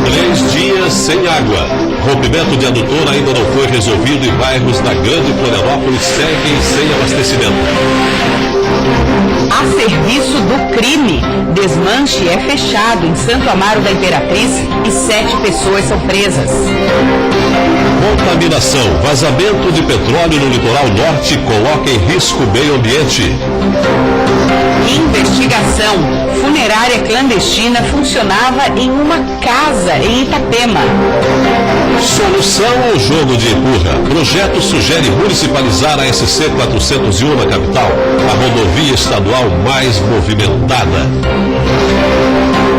3 dias sem água. Rompimento de adutor ainda não foi resolvido e bairros da Grande Florianópolis seguem sem abastecimento. A serviço do crime, desmanche é fechado em Santo Amaro da Imperatriz e 7 pessoas são presas. Contaminação, vazamento de petróleo no litoral norte coloca em risco o meio ambiente. Investigação, funerária clandestina funcionava em uma casa em Itapema. Solução ao jogo de empurra. Projeto sugere municipalizar a SC 401 na capital, a rodovia estadual mais movimentada.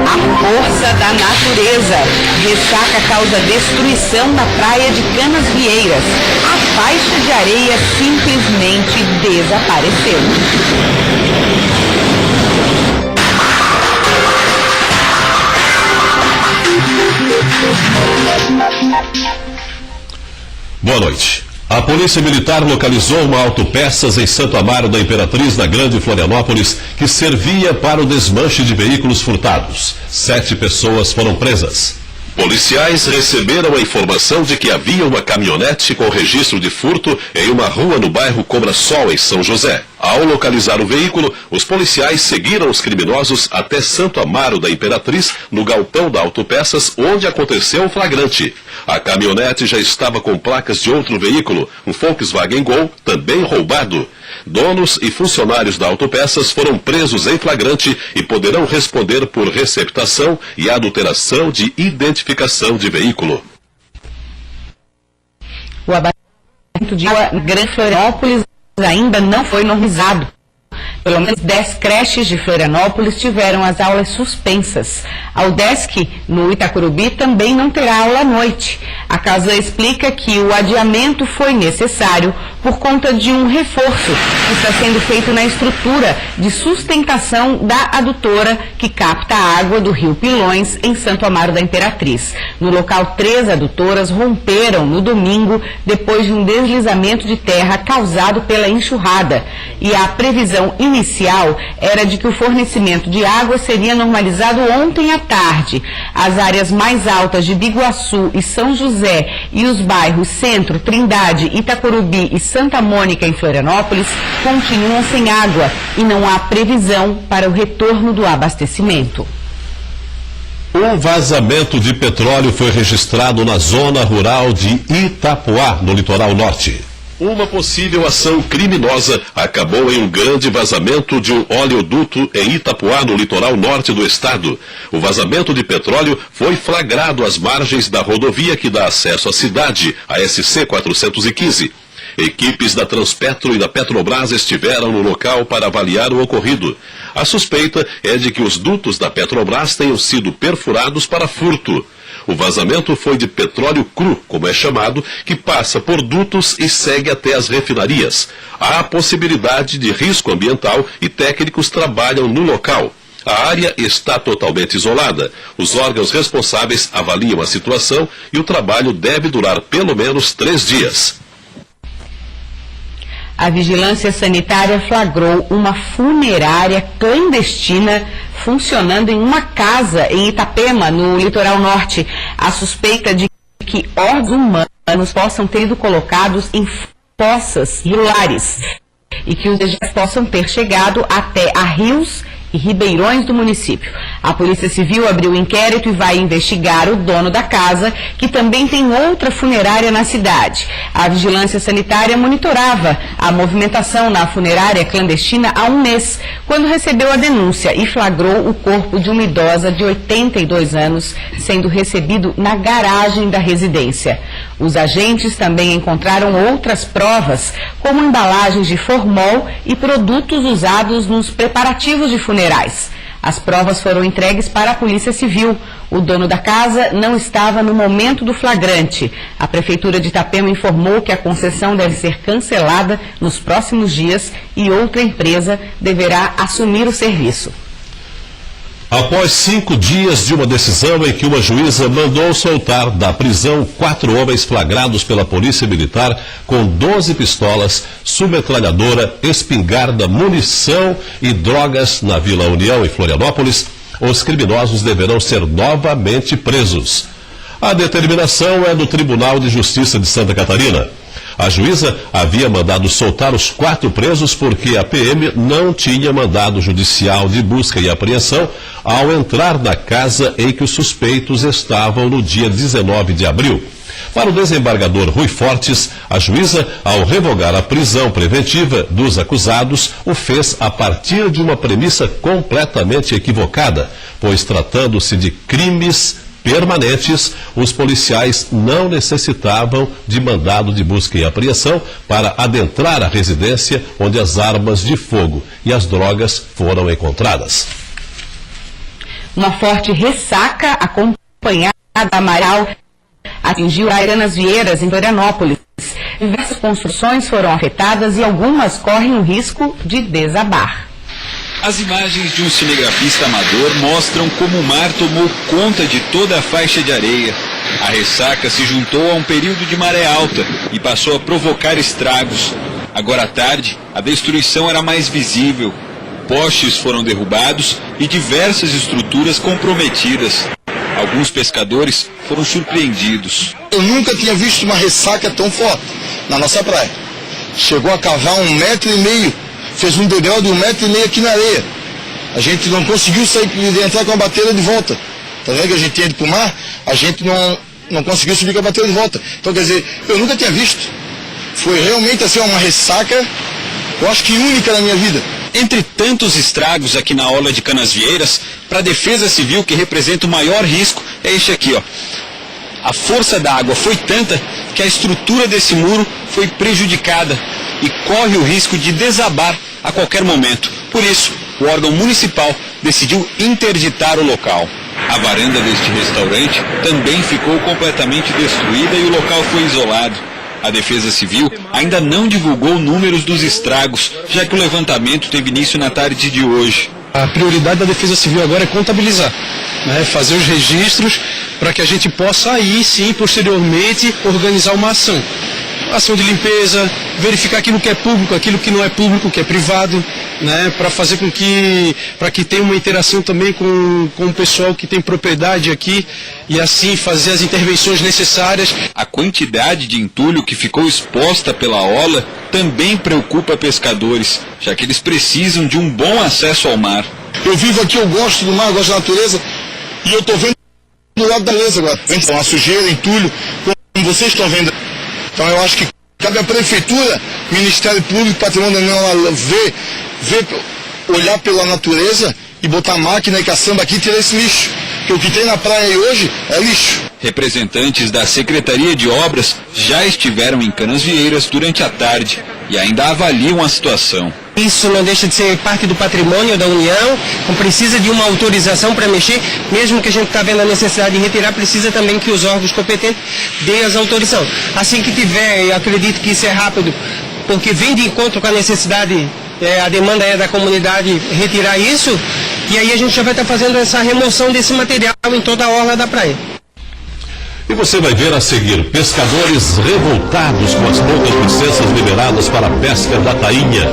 A força da natureza. Ressaca causa destruição na praia de Canasvieiras. A faixa de areia simplesmente desapareceu. Boa noite. A Polícia Militar localizou uma autopeças em Santo Amaro da Imperatriz, na Grande Florianópolis, que servia para o desmanche de veículos furtados. 7 pessoas foram presas. Policiais receberam a informação de que havia uma caminhonete com registro de furto em uma rua no bairro Cobrasol, em São José. Ao localizar o veículo, os policiais seguiram os criminosos até Santo Amaro da Imperatriz, no galpão da autopeças, onde aconteceu o flagrante. A caminhonete já estava com placas de outro veículo, um Volkswagen Gol, também roubado. Donos e funcionários da autopeças foram presos em flagrante e poderão responder por receptação e adulteração de identificação de veículo. O abastecimento de água em Grande Florianópolis ainda não foi normalizado. Pelo menos 10 creches de Florianópolis tiveram as aulas suspensas. A UDESC, no Itacurubi, também não terá aula à noite. A casa explica que o adiamento foi necessário por conta de um reforço que está sendo feito na estrutura de sustentação da adutora que capta a água do Rio Pilões, em Santo Amaro da Imperatriz. No local, 3 adutoras romperam no domingo depois de um deslizamento de terra causado pela enxurrada. E a previsão inicial era de que o fornecimento de água seria normalizado ontem à tarde. As áreas mais altas de Biguaçu e São José e os bairros Centro, Trindade, Itacurubi e Santa Mônica, em Florianópolis, continuam sem água e não há previsão para o retorno do abastecimento. Um vazamento de petróleo foi registrado na zona rural de Itapuá, no litoral norte. Uma possível ação criminosa acabou em um grande vazamento de um oleoduto em Itapuá, no litoral norte do estado. O vazamento de petróleo foi flagrado às margens da rodovia que dá acesso à cidade, a SC 415. Equipes da Transpetro e da Petrobras estiveram no local para avaliar o ocorrido. A suspeita é de que os dutos da Petrobras tenham sido perfurados para furto. O vazamento foi de petróleo cru, como é chamado, que passa por dutos e segue até as refinarias. Há a possibilidade de risco ambiental e técnicos trabalham no local. A área está totalmente isolada. Os órgãos responsáveis avaliam a situação e o trabalho deve durar pelo menos 3 dias. A Vigilância Sanitária flagrou uma funerária clandestina funcionando em uma casa em Itapema, no litoral norte. A suspeita de que órgãos humanos possam ter sido colocados em fossas irregulares e que os dejetos possam ter chegado até a rios e ribeirões do município. A Polícia Civil abriu inquérito e vai investigar o dono da casa, que também tem outra funerária na cidade. A Vigilância Sanitária monitorava a movimentação na funerária clandestina há um mês, quando recebeu a denúncia e flagrou o corpo de uma idosa de 82 anos sendo recebido na garagem da residência. Os agentes também encontraram outras provas, como embalagens de formol e produtos usados nos preparativos de funerais. As provas foram entregues para a Polícia Civil. O dono da casa não estava no momento do flagrante. A Prefeitura de Itapema informou que a concessão deve ser cancelada nos próximos dias e outra empresa deverá assumir o serviço. Após 5 dias de uma decisão em que uma juíza mandou soltar da prisão 4 homens flagrados pela Polícia Militar com 12 pistolas, submetralhadora, espingarda, munição e drogas na Vila União, em Florianópolis, os criminosos deverão ser novamente presos. A determinação é do Tribunal de Justiça de Santa Catarina. A juíza havia mandado soltar os 4 presos porque a PM não tinha mandado judicial de busca e apreensão ao entrar na casa em que os suspeitos estavam no dia 19 de abril. Para o desembargador Rui Fortes, a juíza, ao revogar a prisão preventiva dos acusados, o fez a partir de uma premissa completamente equivocada, pois tratando-se de crimes permanentes, os policiais não necessitavam de mandado de busca e apreensão para adentrar a residência onde as armas de fogo e as drogas foram encontradas. Uma forte ressaca acompanhada da Amaral atingiu a Canasvieiras, em Florianópolis. Diversas construções foram afetadas e algumas correm o risco de desabar. As imagens de um cinegrafista amador mostram como o mar tomou conta de toda a faixa de areia. A ressaca se juntou a um período de maré alta e passou a provocar estragos. Agora à tarde, a destruição era mais visível. Postes foram derrubados e diversas estruturas comprometidas. Alguns pescadores foram surpreendidos. Eu nunca tinha visto uma ressaca tão forte na nossa praia. Chegou a cavar 1,5 metros. Fez um degrau de 1,5 metros aqui na areia. A gente não conseguiu sair de entrar com a bateira de volta. Tá vendo que a gente tinha ido para o mar? A gente não conseguiu subir com a bateira de volta. Então, quer dizer, eu nunca tinha visto. Foi realmente assim uma ressaca, eu acho que única na minha vida. Entre tantos estragos aqui na orla de Canasvieiras, para a Defesa Civil, que representa o maior risco, é este aqui, ó. A força da água foi tanta que a estrutura desse muro foi prejudicada e corre o risco de desabar a qualquer momento. Por isso, o órgão municipal decidiu interditar o local. A varanda deste restaurante também ficou completamente destruída e o local foi isolado. A Defesa Civil ainda não divulgou números dos estragos, já que o levantamento teve início na tarde de hoje. A prioridade da Defesa Civil agora é contabilizar, né, fazer os registros para que a gente possa aí sim, posteriormente, organizar uma ação. Ação de limpeza, verificar aquilo que é público, aquilo que não é público, que é privado, né, para fazer com que, para que tenha uma interação também com o pessoal que tem propriedade aqui e assim fazer as intervenções necessárias. A quantidade de entulho que ficou exposta pela orla também preocupa pescadores, já que eles precisam de um bom acesso ao mar. Eu vivo aqui, eu gosto do mar, gosto da natureza e eu estou vendo do lado da natureza agora. Uma sujeira, entulho, como vocês estão vendo. Então eu acho que cabe à Prefeitura, Ministério Público, Patrimônio Nacional, olhar pela natureza e botar a máquina e caçamba aqui e tirar esse lixo. Porque o que tem na praia aí hoje é lixo. Representantes da Secretaria de Obras já estiveram em Canasvieiras durante a tarde e ainda avaliam a situação. Isso não deixa de ser parte do patrimônio da União, não precisa de uma autorização para mexer, mesmo que a gente está vendo a necessidade de retirar, precisa também que os órgãos competentes deem as autorizações. Assim que tiver, eu acredito que isso é rápido, porque vem de encontro com a necessidade, a demanda é da comunidade retirar isso, e aí a gente já vai estar fazendo essa remoção desse material em toda a orla da praia. E você vai ver a seguir, pescadores revoltados com as poucas licenças liberadas para a pesca da tainha.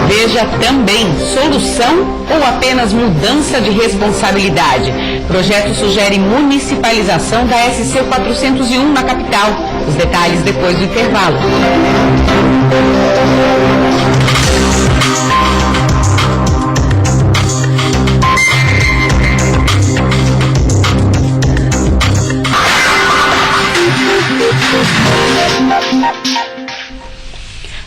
Veja também, solução ou apenas mudança de responsabilidade? Projeto sugere municipalização da SC 401 na capital. Os detalhes depois do intervalo.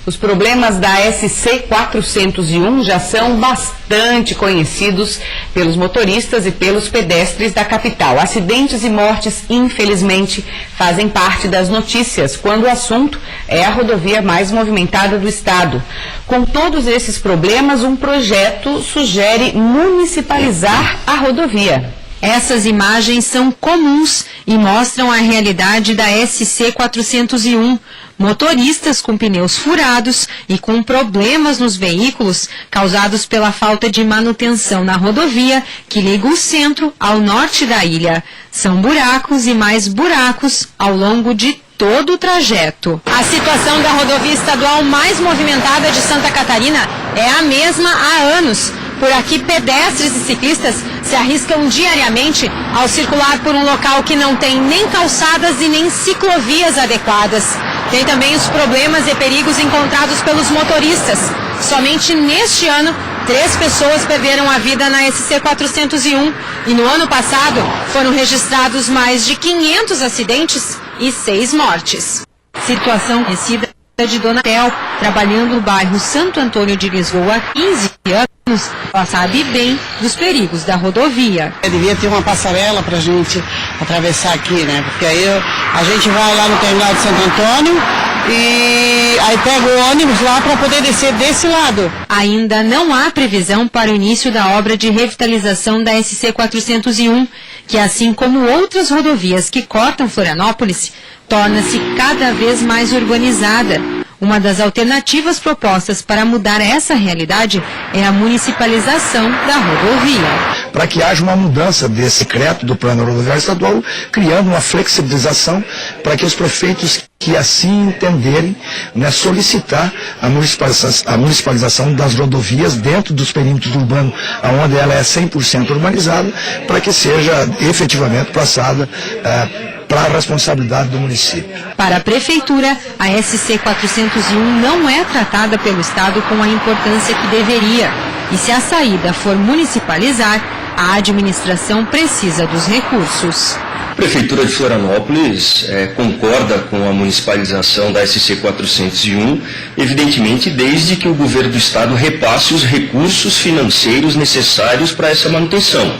Os problemas da SC 401 já são bastante conhecidos pelos motoristas e pelos pedestres da capital. Acidentes e mortes, infelizmente, fazem parte das notícias quando o assunto é a rodovia mais movimentada do estado. Com todos esses problemas, um projeto sugere municipalizar a rodovia. Essas imagens são comuns e mostram a realidade da SC 401. Motoristas com pneus furados e com problemas nos veículos causados pela falta de manutenção na rodovia que liga o centro ao norte da ilha. São buracos e mais buracos ao longo de todo o trajeto. A situação da rodovia estadual mais movimentada de Santa Catarina é a mesma há anos. Por aqui, pedestres e ciclistas se arriscam diariamente ao circular por um local que não tem nem calçadas e nem ciclovias adequadas. Tem também os problemas e perigos encontrados pelos motoristas. Somente neste ano, 3 pessoas perderam a vida na SC 401 e no ano passado foram registrados mais de 500 acidentes e 6 mortes. Situação conhecida de Dona Tel, trabalhando no bairro Santo Antônio de Lisboa há 15 anos, ela sabe bem dos perigos da rodovia. Devia ter uma passarela para a gente atravessar aqui, né? Porque aí a gente vai lá no terminal de Santo Antônio e aí pega o ônibus lá para poder descer desse lado. Ainda não há previsão para o início da obra de revitalização da SC 401, que assim como outras rodovias que cortam Florianópolis, torna-se cada vez mais urbanizada. Uma das alternativas propostas para mudar essa realidade é a municipalização da rodovia. Para que haja uma mudança desse decreto do Plano Rodoviário Estadual, criando uma flexibilização para que os prefeitos que assim entenderem, né, solicitar a municipalização das rodovias dentro dos perímetros urbanos, onde ela é 100% urbanizada, para que seja efetivamente passada para a responsabilidade do município. Para a Prefeitura, a SC 401 não é tratada pelo Estado com a importância que deveria. E se a saída for municipalizar, a administração precisa dos recursos. A Prefeitura de Florianópolis concorda com a municipalização da SC 401, evidentemente desde que o governo do Estado repasse os recursos financeiros necessários para essa manutenção.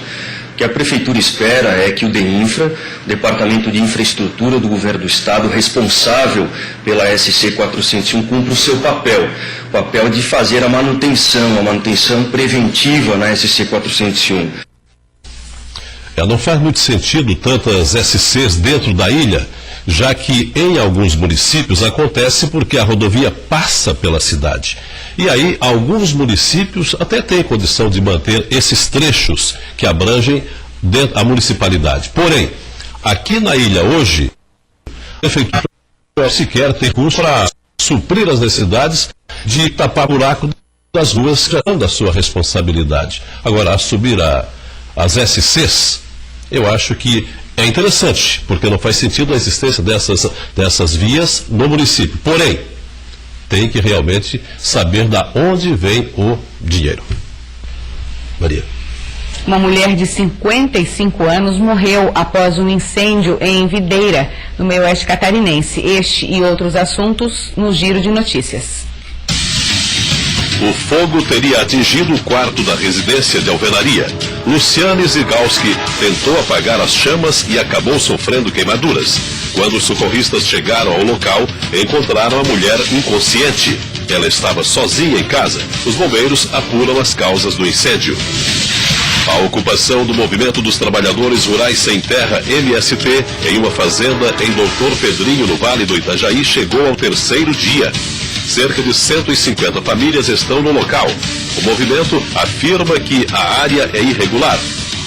O que a Prefeitura espera é que o DEINFRA, Departamento de Infraestrutura do Governo do Estado, responsável pela SC 401, cumpra o seu papel, o papel de fazer a manutenção preventiva na SC 401. Não faz muito sentido tantas SCs dentro da ilha, já que em alguns municípios acontece porque a rodovia passa pela cidade. E aí alguns municípios até têm condição de manter esses trechos que abrangem a municipalidade. Porém, aqui na ilha hoje, a Prefeitura sequer tem recurso para suprir as necessidades de tapar buraco das ruas que são da sua responsabilidade. Agora, assumir as SCs, eu acho que é interessante, porque não faz sentido a existência dessas vias no município. Porém, tem que realmente saber de onde vem o dinheiro. Maria. Uma mulher de 55 anos morreu após um incêndio em Videira, no meio oeste catarinense. Este e outros assuntos no Giro de Notícias. O fogo teria atingido o quarto da residência de alvenaria. Luciane Zigalski tentou apagar as chamas e acabou sofrendo queimaduras. Quando os socorristas chegaram ao local, encontraram a mulher inconsciente. Ela estava sozinha em casa. Os bombeiros apuram as causas do incêndio. A ocupação do Movimento dos Trabalhadores Rurais Sem Terra, MST, em uma fazenda em Doutor Pedrinho, no Vale do Itajaí, chegou ao 3º dia. Cerca de 150 famílias estão no local. O movimento afirma que a área é irregular.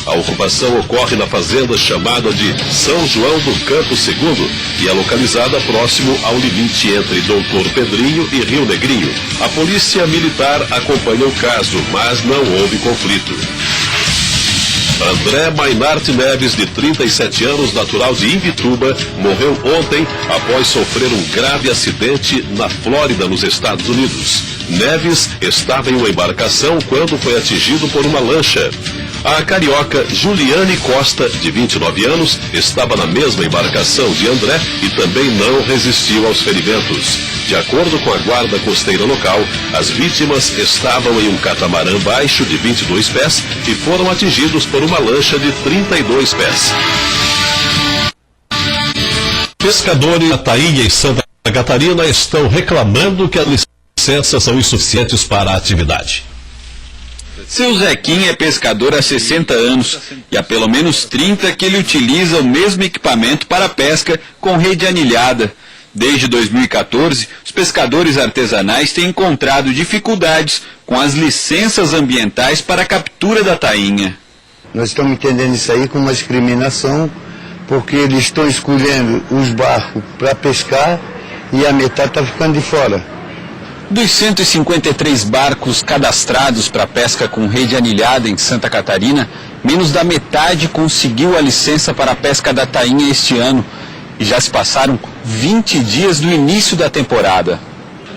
A ocupação ocorre na fazenda chamada de São João do Campo II e é localizada próximo ao limite entre Doutor Pedrinho e Rio Negrinho. A polícia militar acompanha o caso, mas não houve conflito. André Mainarte Neves, de 37 anos, natural de Imbituba, morreu ontem após sofrer um grave acidente na Flórida, nos Estados Unidos. Neves estava em uma embarcação quando foi atingido por uma lancha. A carioca Juliane Costa, de 29 anos, estava na mesma embarcação de André e também não resistiu aos ferimentos. De acordo com a guarda costeira local, as vítimas estavam em um catamarã baixo de 22 pés e foram atingidos por uma lancha de 32 pés. Pescadores da Tainha em Santa Catarina estão reclamando que as licenças são insuficientes para a atividade. Seu Zequinha é pescador há 60 anos e há pelo menos 30 que ele utiliza o mesmo equipamento para pesca com rede anilhada. Desde 2014, os pescadores artesanais têm encontrado dificuldades com as licenças ambientais para a captura da tainha. Nós estamos entendendo isso aí como uma discriminação, porque eles estão escolhendo os barcos para pescar e a metade está ficando de fora. Dos 153 barcos cadastrados para pesca com rede anilhada em Santa Catarina, menos da metade conseguiu a licença para a pesca da tainha este ano. E já se passaram 20 dias do início da temporada.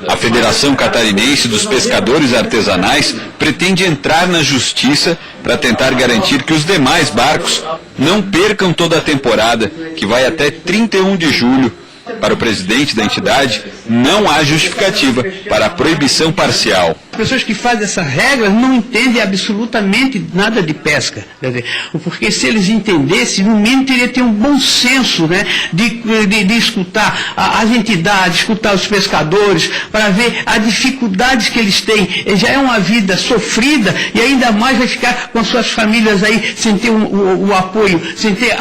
A Federação Catarinense dos Pescadores Artesanais pretende entrar na justiça para tentar garantir que os demais barcos não percam toda a temporada, que vai até 31 de julho. Para o presidente da entidade, não há justificativa para a proibição parcial. As pessoas que fazem essas regras não entendem absolutamente nada de pesca. Porque se eles entendessem, no mínimo teria que ter um bom senso, né, de escutar as entidades, escutar os pescadores, para ver as dificuldades que eles têm. Já é uma vida sofrida e ainda mais vai ficar com as suas famílias aí sem ter o apoio, sem ter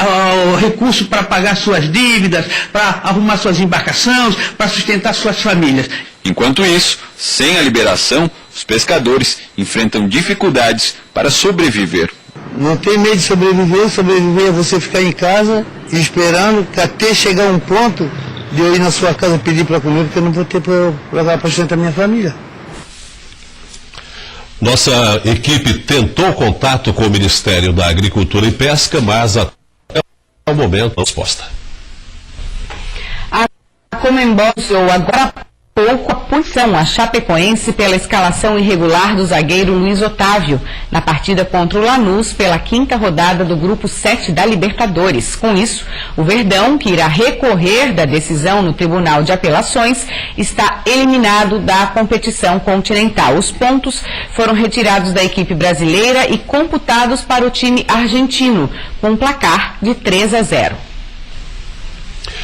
o recurso para pagar suas dívidas, para arrumar suas embarcações, para sustentar suas famílias. Enquanto isso, sem a liberação, os pescadores enfrentam dificuldades para sobreviver. Não tem medo de sobreviver, sobreviver é você ficar em casa esperando até chegar um ponto de eu ir na sua casa pedir para comer, porque eu não vou ter para sustentar minha família. Nossa equipe tentou contato com o Ministério da Agricultura e Pesca, mas até o momento não resposta. A Conmebol agora pouco a punição a Chapecoense pela escalação irregular do zagueiro Luiz Otávio na partida contra o Lanús pela 5ª rodada do Grupo 7 da Libertadores. Com isso, o Verdão, que irá recorrer da decisão no Tribunal de Apelações, está eliminado da competição continental. Os pontos foram retirados da equipe brasileira e computados para o time argentino, com um placar de 3-0.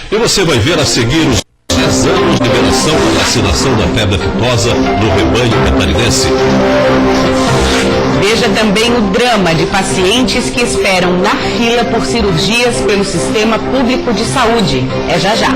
E você vai ver a seguir os 10 anos de liberação da vacinação da febre aftosa no rebanho catarinense. Veja também o drama de pacientes que esperam na fila por cirurgias pelo Sistema Público de Saúde. É já já.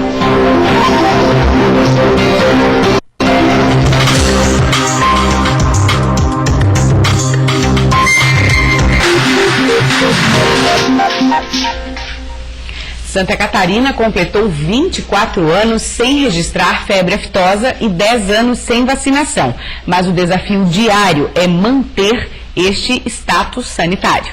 Santa Catarina completou 24 anos sem registrar febre aftosa e 10 anos sem vacinação. Mas o desafio diário é manter este status sanitário.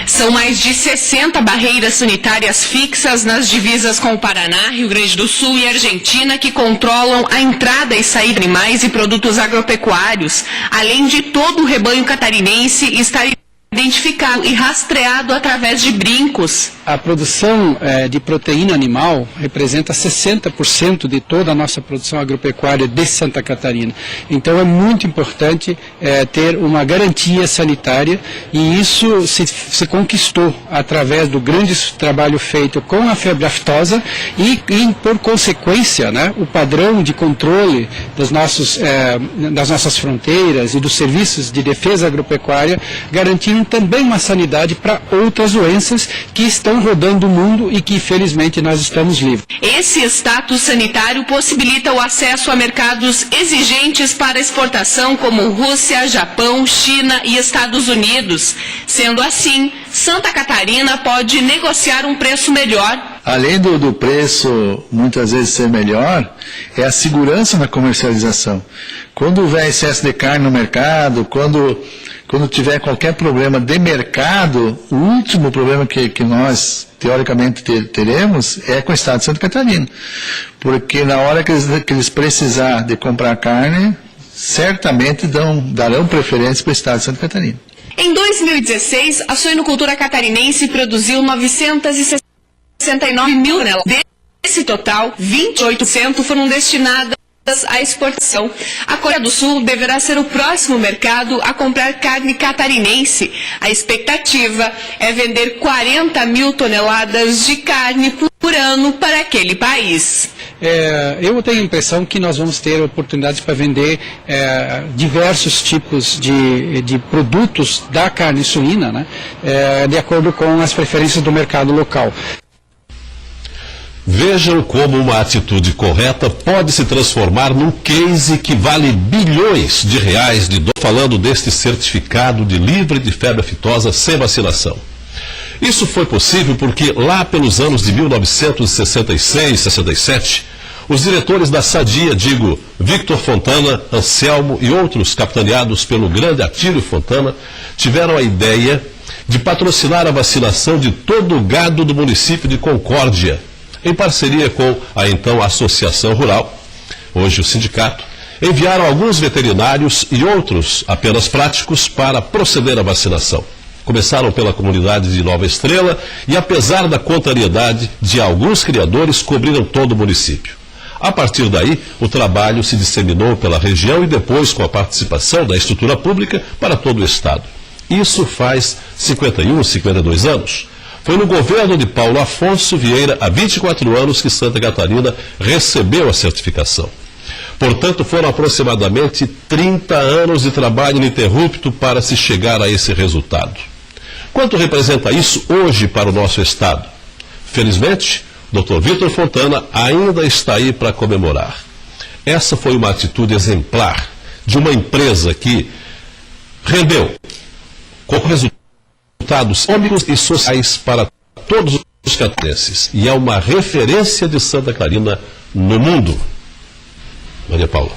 São mais de 60 barreiras sanitárias fixas nas divisas com o Paraná, Rio Grande do Sul e Argentina que controlam a entrada e saída de animais e produtos agropecuários, além de todo o rebanho catarinense estar identificado e rastreado através de brincos. A produção de proteína animal representa 60% de toda a nossa produção agropecuária de Santa Catarina. Então é muito importante ter uma garantia sanitária e isso se conquistou através do grande trabalho feito com a febre aftosa e por consequência, né, o padrão de controle das nossas fronteiras e dos serviços de defesa agropecuária garantindo também uma sanidade para outras doenças que estão rodando o mundo e que, infelizmente, nós estamos livres. Esse status sanitário possibilita o acesso a mercados exigentes para exportação, como Rússia, Japão, China e Estados Unidos. Sendo assim, Santa Catarina pode negociar um preço melhor. Além do preço muitas vezes ser melhor, é a segurança na comercialização. Quando houver excesso de carne no mercado, quando tiver qualquer problema de mercado, o último problema que nós, teoricamente, teremos é com o Estado de Santa Catarina. Porque na hora que eles precisar de comprar carne, certamente darão preferência para o Estado de Santa Catarina. Em 2016, a suinocultura catarinense produziu 969 mil toneladas. Desse total, 28% foram destinadas à exportação. A Coreia do Sul deverá ser o próximo mercado a comprar carne catarinense. A expectativa é vender 40 mil toneladas de carne por ano para aquele país. Eu tenho a impressão que nós vamos ter oportunidades para vender diversos tipos de produtos da carne suína, né, de acordo com as preferências do mercado local. Vejam como uma atitude correta pode se transformar num case que vale bilhões de reais falando deste certificado de livre de febre aftosa sem vacinação. Isso foi possível porque lá pelos anos de 1966, 67, Os diretores da Sadia, Victor Fontana, Anselmo e outros capitaneados pelo grande Atílio Fontana, tiveram a ideia de patrocinar a vacinação de todo o gado do município de Concórdia, em parceria com a então Associação Rural, hoje o sindicato. Enviaram alguns veterinários e outros apenas práticos para proceder à vacinação. Começaram pela comunidade de Nova Estrela e, apesar da contrariedade de alguns criadores, cobriram todo o município. A partir daí, o trabalho se disseminou pela região e depois com a participação da estrutura pública para todo o estado. Isso faz 52 anos. Foi no governo de Paulo Afonso Vieira, há 24 anos, que Santa Catarina recebeu a certificação. Portanto, foram aproximadamente 30 anos de trabalho ininterrupto para se chegar a esse resultado. Quanto representa isso hoje para o nosso estado? Felizmente, Dr. Victor Fontana ainda está aí para comemorar. Essa foi uma atitude exemplar de uma empresa que rendeu com resultados econômicos e sociais para todos os catarinenses e é uma referência de Santa Catarina no mundo. Maria Paula.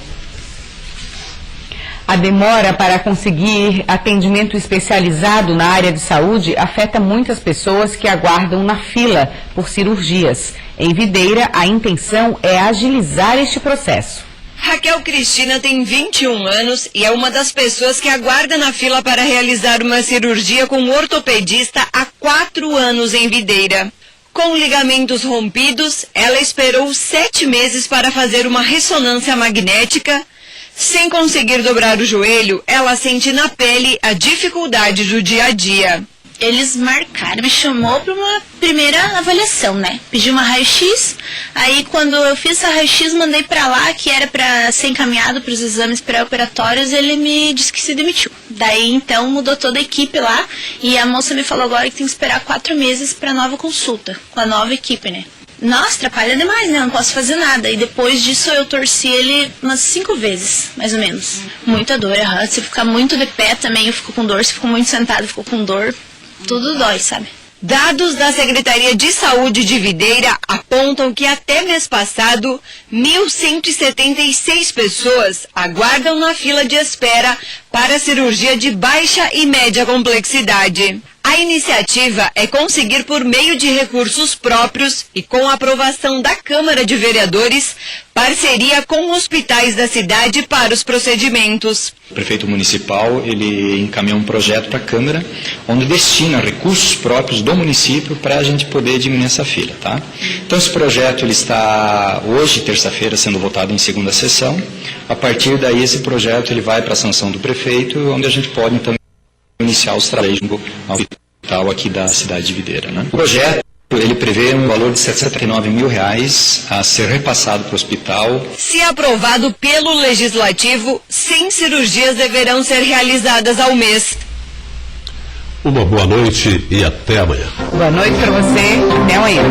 A demora para conseguir atendimento especializado na área de saúde afeta muitas pessoas que aguardam na fila por cirurgias. Em Videira, a intenção é agilizar este processo. Raquel Cristina tem 21 anos e é uma das pessoas que aguarda na fila para realizar uma cirurgia com um ortopedista há 4 anos em Videira. Com ligamentos rompidos, ela esperou 7 meses para fazer uma ressonância magnética. Sem conseguir dobrar o joelho, ela sente na pele a dificuldade do dia a dia. Eles marcaram, me chamou para uma primeira avaliação, né? Pedi uma raio-x, aí quando eu fiz essa raio-x, mandei para lá, que era para ser encaminhado para os exames pré-operatórios, ele me disse que se demitiu. Daí, então, mudou toda a equipe lá, e a moça me falou agora que tem que esperar 4 meses para nova consulta, com a nova equipe, né? Nossa, atrapalha demais, né? Eu não posso fazer nada. E depois disso eu torci ele umas 5 vezes, mais ou menos. Muita dor, se ficar muito de pé também eu fico com dor, se fico muito sentado eu fico com dor. Tudo dói, sabe? Dados da Secretaria de Saúde de Videira apontam que até mês passado, 1.176 pessoas aguardam na fila de espera para cirurgia de baixa e média complexidade. A iniciativa é conseguir por meio de recursos próprios e com a aprovação da Câmara de Vereadores, parceria com hospitais da cidade para os procedimentos. O prefeito municipal ele encaminhou um projeto para a Câmara, onde destina recursos próprios do município para a gente poder diminuir essa fila, tá? Então esse projeto ele está hoje, terça-feira, sendo votado em segunda sessão. A partir daí esse projeto ele vai para a sanção do prefeito, onde a gente pode então iniciar os trabalhos no hospital aqui da cidade de Videira, né? O projeto ele prevê um valor de R$ 79 mil a ser repassado para o hospital. Se aprovado pelo Legislativo, 100 cirurgias deverão ser realizadas ao mês. Uma boa noite e até amanhã. Boa noite para você, até amanhã.